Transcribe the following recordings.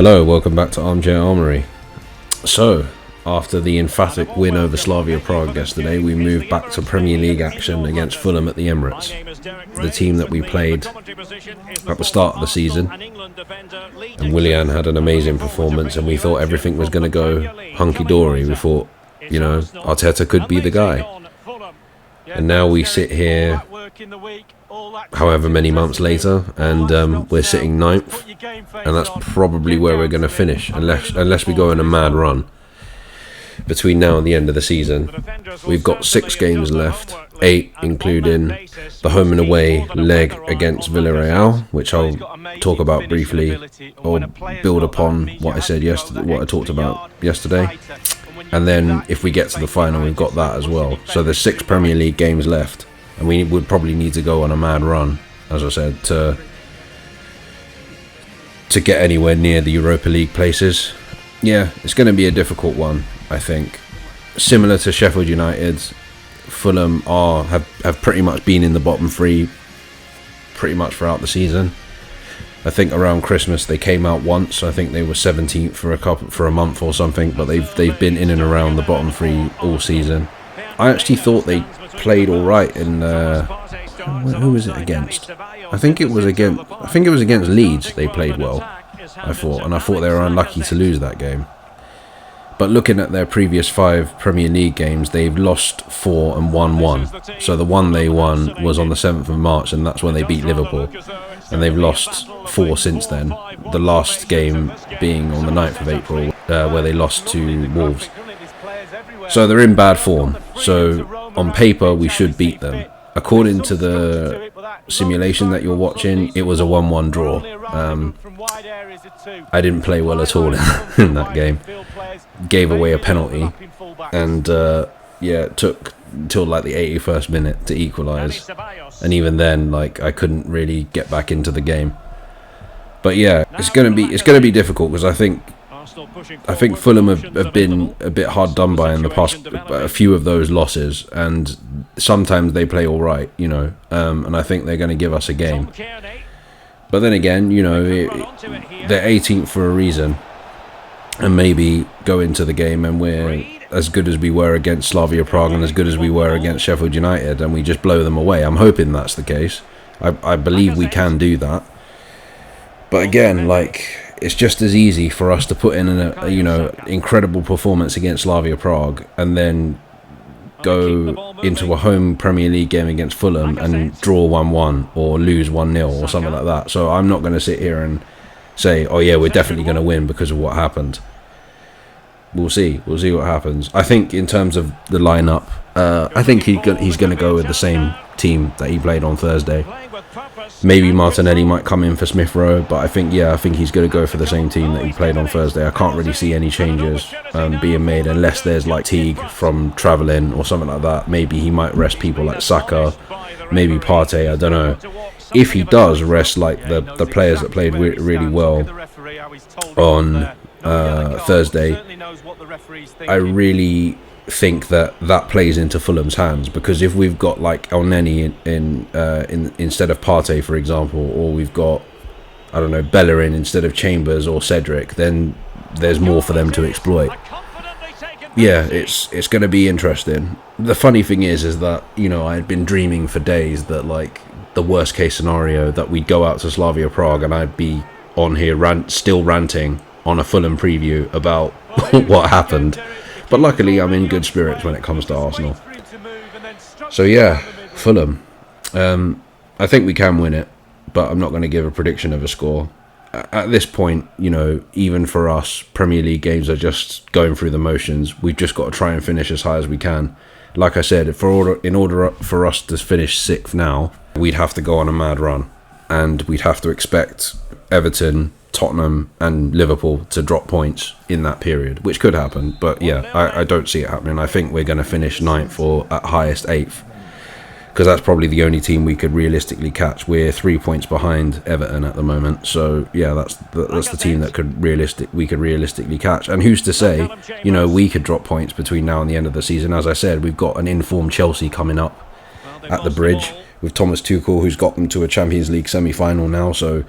Hello, welcome back to Armchair Armory. So, after the emphatic win over Slavia Prague yesterday, we moved back to Premier League action against Fulham at the Emirates. The team that we played at the start of the season. And Willian had an amazing performance and we thought everything was going to go hunky-dory. We thought, you know, Arteta could be the guy. And now we sit here however many months later and we're sitting ninth, and that's probably where we're going to finish unless we go on a mad run between now and the end of the season. We've got 6 games left, 8 including the home and away leg against Villarreal, which I'll talk about briefly or build upon what I said yesterday, what I talked about yesterday. And then if we get to the final, we've got that as well. So there's 6 Premier League games left, and we would probably need to go on a mad run, as I said, to get anywhere near the Europa League places. Yeah, it's going to be a difficult one, I think. Similar to Sheffield United, Fulham have pretty much been in the bottom 3 pretty much throughout the season. I think around Christmas they came out once. I think they were 17th for a month or something, but they've been in and around the bottom 3 all season. I actually thought they played all right in who was it against? I think it was against Leeds. They played well, I thought they were unlucky to lose that game. But looking at their previous 5 Premier League games, they've lost 4 and won 1. So the one they won was on the 7th of March, and that's when they beat Liverpool. And they've lost 4 since then. The last game being on the 9th of April, where they lost to Wolves. So they're in bad form. So on paper, we should beat them. According to the simulation that you're watching, it was a 1-1 draw. I didn't play well at all in that game. Gave away a penalty, and it took until like the 81st minute to equalise, and even then, like, I couldn't really get back into the game. But yeah, it's gonna be difficult because I think Fulham have been a bit hard done by in the past, a few of those losses, and sometimes they play all right, you know, and I think they're going to give us a game. But then again, you know, they're 18th for a reason, and maybe go into the game and we're as good as we were against Slavia Prague and as good as we were against Sheffield United, and we just blow them away. I'm hoping that's the case. I believe we can do that. But again, like, it's just as easy for us to put in a incredible performance against Slavia Prague and then go into a home Premier League game against Fulham and draw 1-1 or lose 1-0 or something like that. So I'm not going to sit here and say, oh yeah, we're definitely going to win because of what happened. We'll see what happens. I think in terms of the lineup, I think he's going to go with the same team that he played on Thursday. Maybe Martinelli might come in for Smith Rowe, but I think he's going to go for the same team that he played on Thursday. I can't really see any changes being made unless there's like Teague from travelling or something like that. Maybe he might rest people like Saka, maybe Partey, I don't know. If he does rest like the players that played really well on Thursday, I really think that plays into Fulham's hands, because if we've got like Elneny in instead of Partey, for example, or we've got, I don't know, Bellerin instead of Chambers or Cedric, then there's more for them to exploit. Yeah, it's going to be interesting. The funny thing is that, you know, I had been dreaming for days that, like, the worst case scenario that we'd go out to Slavia Prague and I'd be on here still ranting on a Fulham preview about what happened. But luckily, I'm in good spirits when it comes to Arsenal. So yeah, Fulham. I think we can win it, but I'm not going to give a prediction of a score. At this point, you know, even for us, Premier League games are just going through the motions. We've just got to try and finish as high as we can. Like I said, in order for us to finish 6th now, we'd have to go on a mad run. And we'd have to expect Everton, Tottenham and Liverpool to drop points in that period, which could happen, but yeah, I don't see it happening. I think we're going to finish 9th or at highest 8th, because that's probably the only team we could realistically catch. We're 3 points behind Everton at the moment, so yeah, that's the team that we could realistically catch. And who's to say, you know, we could drop points between now and the end of the season. As I said, we've got an informed Chelsea coming up at the Bridge with Thomas Tuchel, who's got them to a Champions League semi-final now, so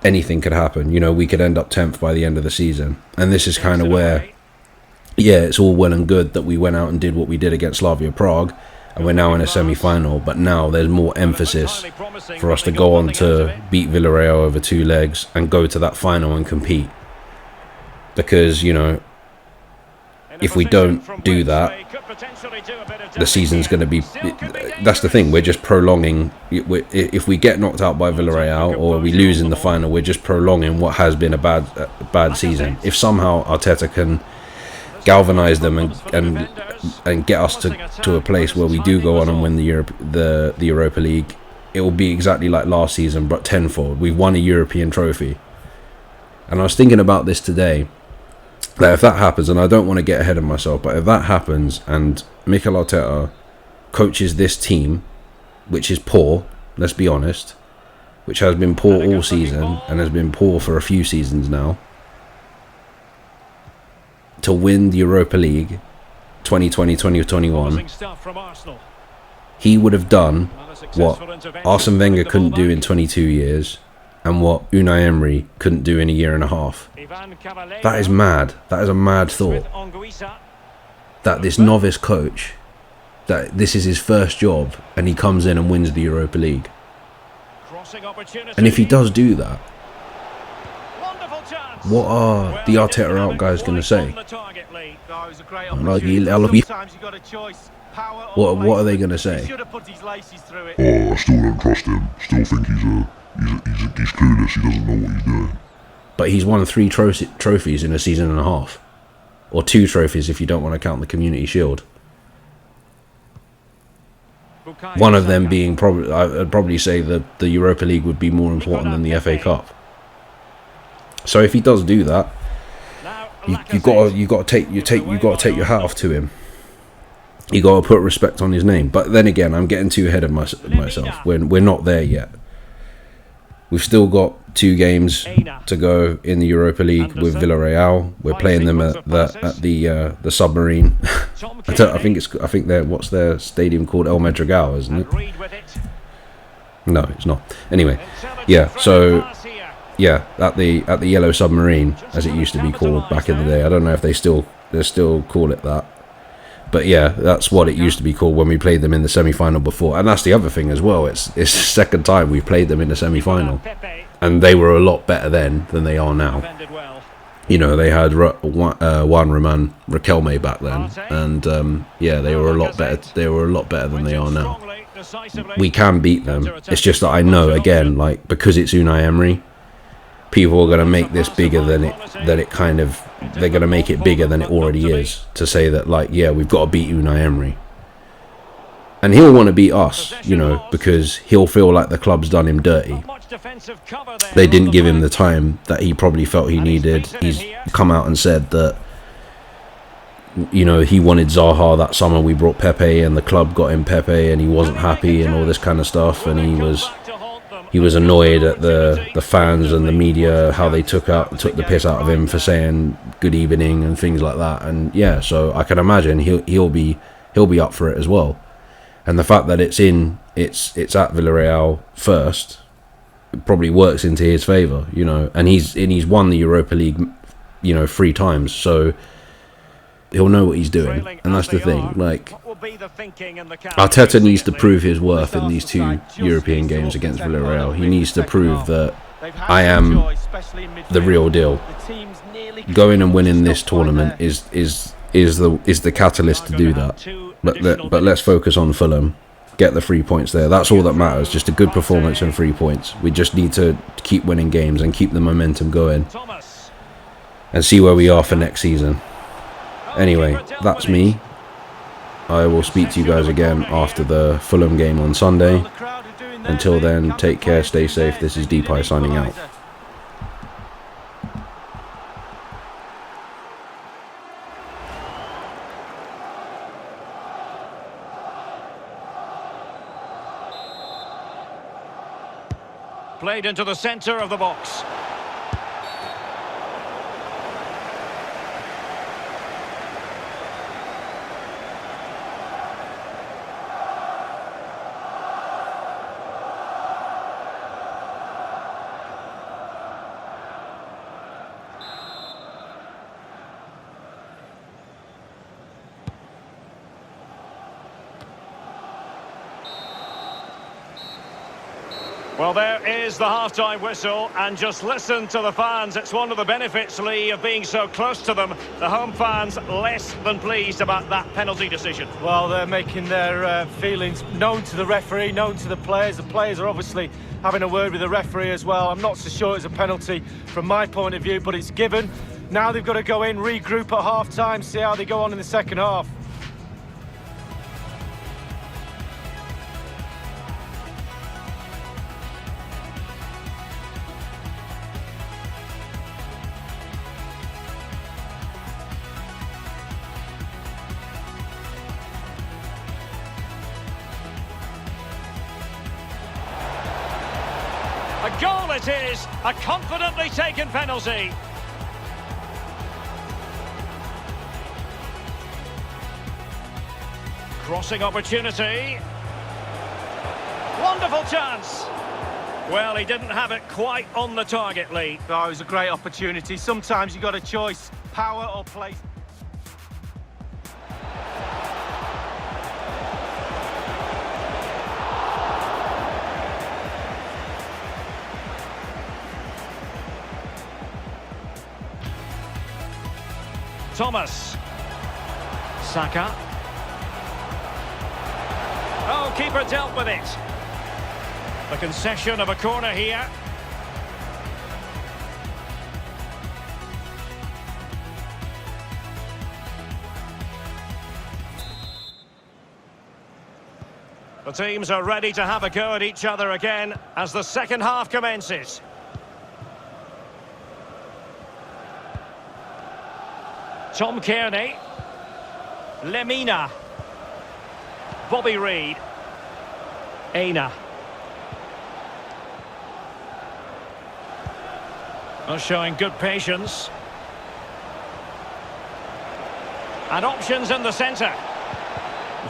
anything could happen. You know, we could end up 10th by the end of the season. And this is kind of where, yeah, it's all well and good that we went out and did what we did against Slavia Prague, and we're now in a semi-final, but now there's more emphasis for us to go on to beat Villarreal over 2 legs and go to that final and compete. Because, you know, if we don't do that, the season's going to be... That's the thing, we're just prolonging... If we get knocked out by Villarreal or we lose in the final, we're just prolonging what has been a bad season. If somehow Arteta can galvanise them and get us to a place where we do go on and win the Europa League, it will be exactly like last season, but tenfold. We've won a European trophy. And I was thinking about this today, that if that happens, and I don't want to get ahead of myself, but if that happens and Mikel Arteta coaches this team, which is poor, let's be honest, which has been poor all season and has been poor for a few seasons now, to win the Europa League 2020-2021, he would have done what Arsene Wenger couldn't do in 22 years and what Unai Emery couldn't do in a year and a half. That is mad. That is a mad thought. That this novice coach, that this is his first job and he comes in and wins the Europa League. And if he does do that, what are the Arteta out guys going to say? What are they going to say? Oh, I still don't trust him. Still think he's clueless. He doesn't know what he's doing. But he's won 3 trophies in a season and a half, or 2 trophies if you don't want to count the Community Shield. One of them being I'd probably say that the Europa League would be more important than the FA Cup. So if he does do that, you got to take your hat off to him. You got to put respect on his name. But then again, I'm getting too ahead of myself. We're not there yet. We've still got 2 games to go in the Europa League with Villarreal. We're playing them at the Submarine. I think they're, what's their stadium called? El Madrigal, isn't it? No, it's not. Anyway, yeah. So yeah, at the Yellow Submarine, as it used to be called back in the day. I don't know if they still call it that. But yeah, that's what it used to be called when we played them in the semi-final before. And that's the other thing as well. It's the second time we've played them in the semi-final. And they were a lot better then than they are now. You know, they had Juan Roman Riquelme back then. And yeah, they were a lot better. They were a lot better than they are now. We can beat them. It's just that I know, again, like, because it's Unai Emery, people are going to make this bigger than it kind of... They're going to make it bigger than it already is, to say that, like, yeah, we've got to beat Unai Emery. And he'll want to beat us, you know, because he'll feel like the club's done him dirty. They didn't give him the time that he probably felt he needed. He's come out and said that, you know, he wanted Zaha that summer. We brought Pepe and the club got him Pepe and he wasn't happy and all this kind of stuff. And he was annoyed at the fans and the media, how they took the piss out of him for saying good evening and things like that. And yeah, so I can imagine he'll be up for it as well. And the fact that it's at Villarreal first, it probably works into his favour, you know. And he's won the Europa League, you know, 3 times, so he'll know what he's doing. And that's the thing, like, Arteta needs to prove his worth in these 2 European games against Villarreal. He needs to prove that I am the real deal. Going and winning this tournament is the catalyst to do that. But let's focus on Fulham. Get the 3 points there. That's all that matters. Just a good performance and 3 points. We just need to keep winning games and keep the momentum going and see where we are for next season. Anyway, that's me. I will speak to you guys again after the Fulham game on Sunday. Until then, take care, stay safe. This is Deepai signing out. Played into the centre of the box. Well, there is the half-time whistle, and just listen to the fans. It's one of the benefits, Lee, of being so close to them. The home fans less than pleased about that penalty decision. Well, they're making their feelings known to the referee, known to the players. The players are obviously having a word with the referee as well. I'm not so sure it's a penalty from my point of view, but it's given. Now they've got to go in, regroup at half-time, see how they go on in the second half. A goal it is, a confidently taken penalty. Crossing opportunity. Wonderful chance. Well, he didn't have it quite on the target, Lee. Oh, it was a great opportunity. Sometimes you've got a choice, power or place. Thomas. Saka. Oh, keeper dealt with it. The concession of a corner here. The teams are ready to have a go at each other again as the second half commences. Tom Kearney. Lemina. Bobby Reid. Aina. Oh, showing good patience. And options in the centre.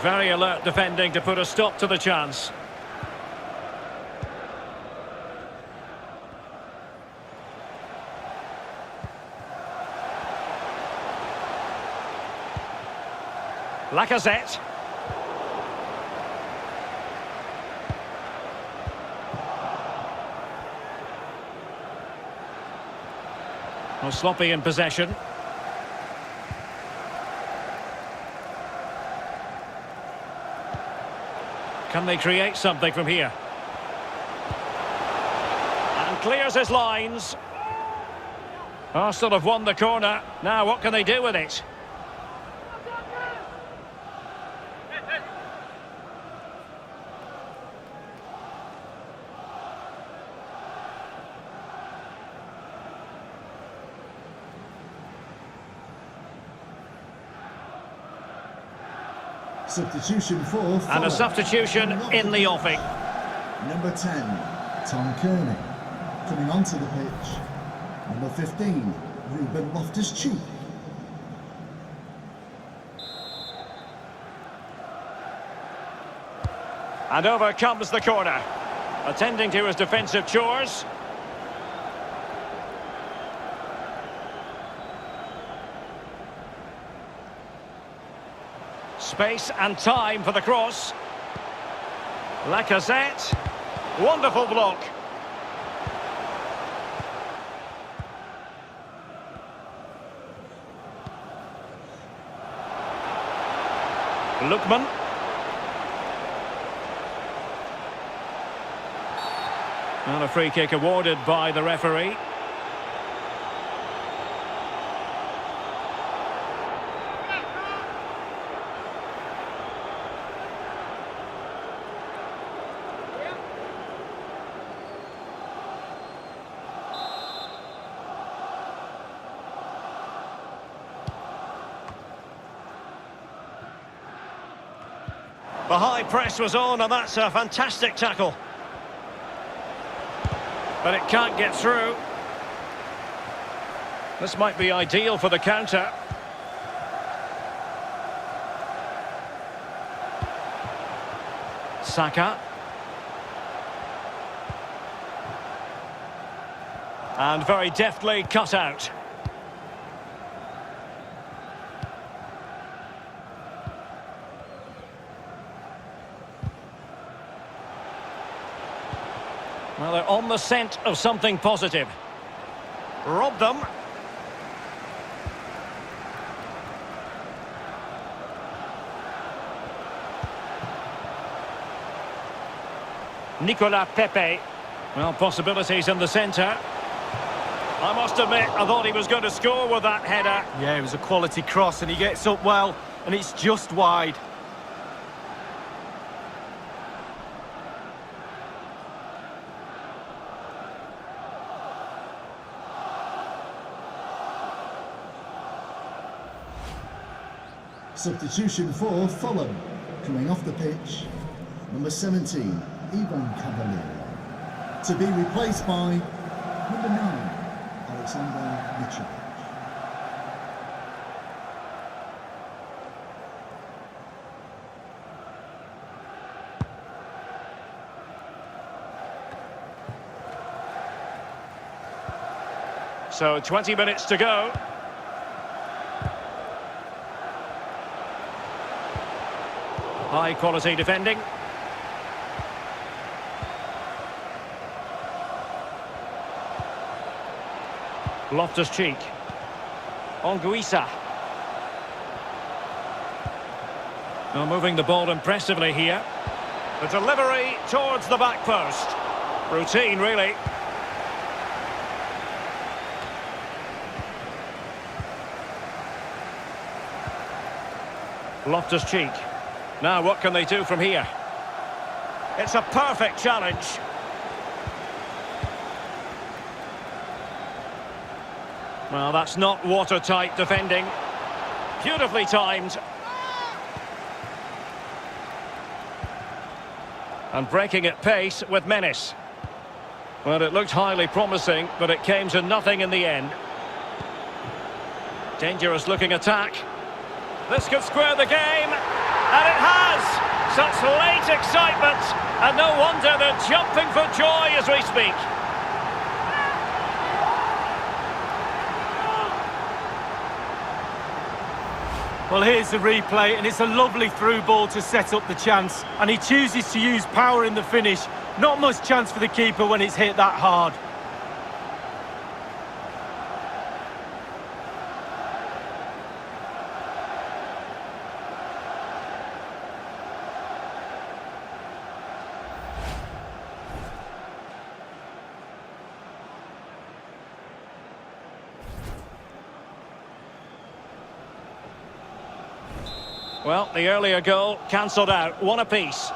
Very alert defending to put a stop to the chance. Lacazette. Well, sloppy in possession. Can they create something from here? And clears his lines. Arsenal have won the corner. Now what can they do with it? Substitution for And Fulham. a substitution in the offing. Number 10, Tom Kearney. Coming onto the pitch. Number 15, Ruben Loftus-Cheek. And over comes the corner. Attending to his defensive chores. Space and time for the cross. Lacazette. Wonderful block. Lookman. And a free kick awarded by the referee. The high press was on, and that's a fantastic tackle. But it can't get through. This might be ideal for the counter. Saka. And very deftly cut out. Well, they're on the scent of something positive. Rob them. Nicola Pepe. Well, possibilities in the centre. I must admit, I thought he was going to score with that header. Yeah, it was a quality cross and he gets up well, and it's just wide. Substitution for Fulham. Coming off the pitch, number 17, Ivan Cavalier. To be replaced by number 9, Alexander Mitrovic. So 20 minutes to go. High quality defending. Loftus-Cheek. Anguissa. Now moving the ball impressively here. The delivery towards the back post. Routine, really. Loftus-Cheek. Now what can they do from here? It's a perfect challenge. Well, that's not watertight defending. Beautifully timed. And breaking at pace with menace. Well, it looked highly promising, but it came to nothing in the end. Dangerous looking attack. This could square the game. And it has! Such late excitement. And no wonder they're jumping for joy as we speak. Well, here's the replay, and it's a lovely through ball to set up the chance. And he chooses to use power in the finish. Not much chance for the keeper when it's hit that hard. Well, the earlier goal cancelled out. One apiece.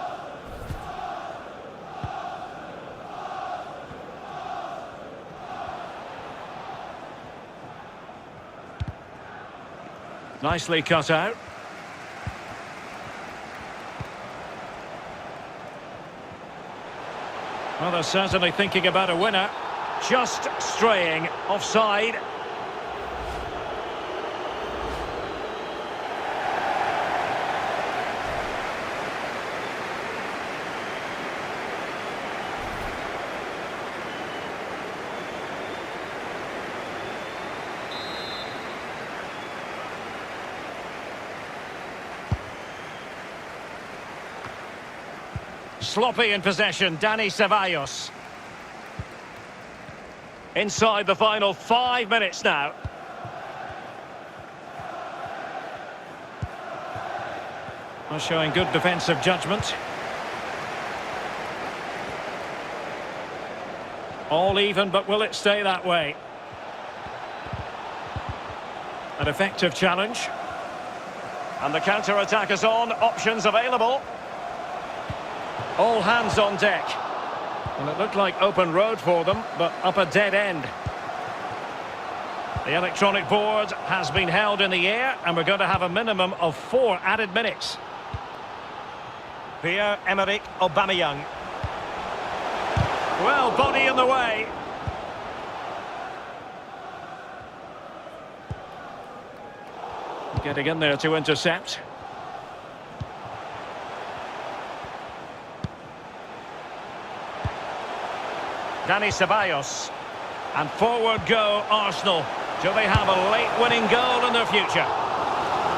Nicely cut out. Well, they're certainly thinking about a winner. Just straying offside. Sloppy in possession, Dani Ceballos. Inside the final 5 minutes now. Well, showing good defensive judgment. All even, but will it stay that way? An effective challenge. And the counter-attack is on, options available. All hands on deck. Well, it looked like open road for them, but up a dead end. The electronic board has been held in the air, and we're going to have a minimum of 4 added minutes. Pierre-Emerick Aubameyang. Well, body in the way. Getting in there to intercept. Dani Ceballos. And forward go Arsenal. Do they have a late winning goal in their future?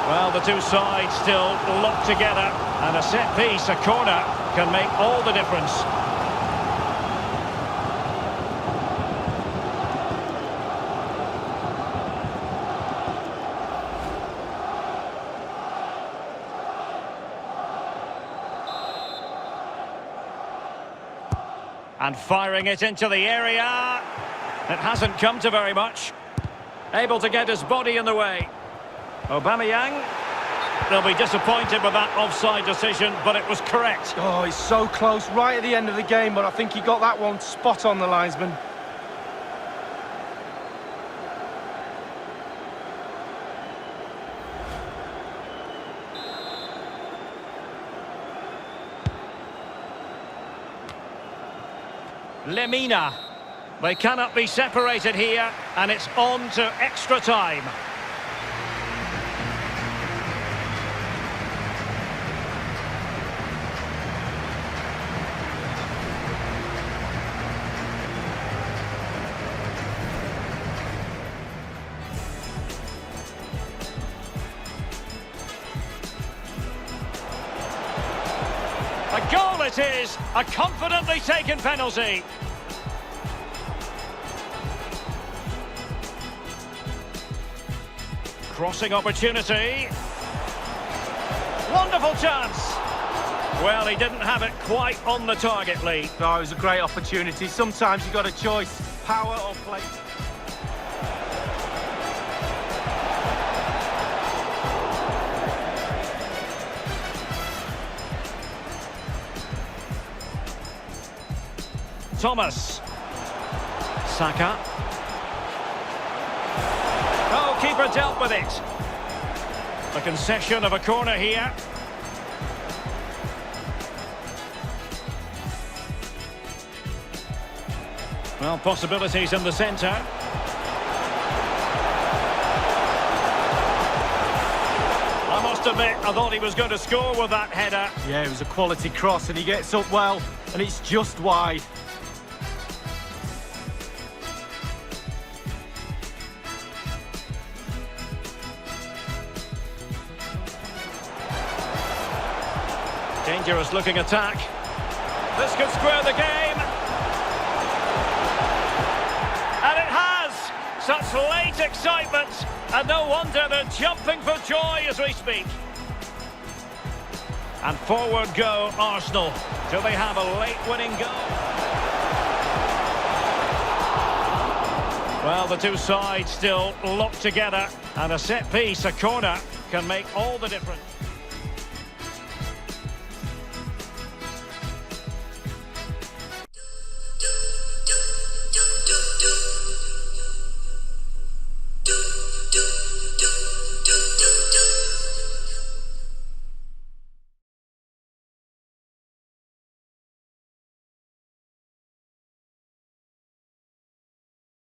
Well, the two sides still locked together. And a set piece, a corner, can make all the difference. And firing it into the area. It hasn't come to very much. Able to get his body in the way. Aubameyang. They'll be disappointed with that offside decision, but it was correct. Oh, it's so close, right at the end of the game, but I think he got that one spot on, the linesman. Lemina. They cannot be separated here, and it's on to extra time. A goal it is, a confidently taken penalty. Crossing opportunity. Wonderful chance. Well, he didn't have it quite on the target, Lee. Oh, it was a great opportunity. Sometimes you've got a choice, power or play. Thomas. Saka. Oh, keeper dealt with it. A concession of a corner here. Well, possibilities in the centre. I must admit, I thought he was going to score with that header. Yeah, it was a quality cross and he gets up well, and it's just wide. Dangerous looking attack. This could square the game. And it has! Such late excitement. And no wonder they're jumping for joy as we speak. And forward go Arsenal. Do they have a late winning goal? Well, the two sides still locked together. And a set piece, a corner, can make all the difference.